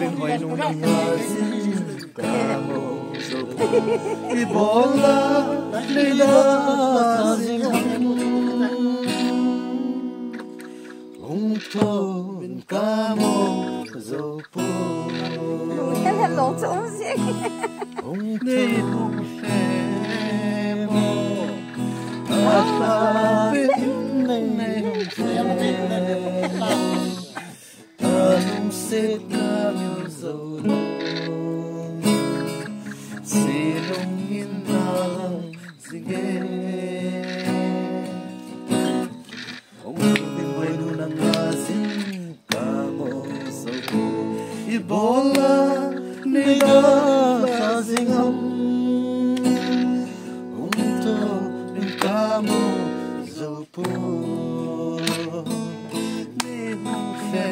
bin hoy nung nasin kamo so ibola lila sing to bin kamo so po Hello 中心 ni hong fe mo ata bin nei hong fe anong sit kami so silong hinang sige Ibola nida sasingam unto kamo zopo ni fe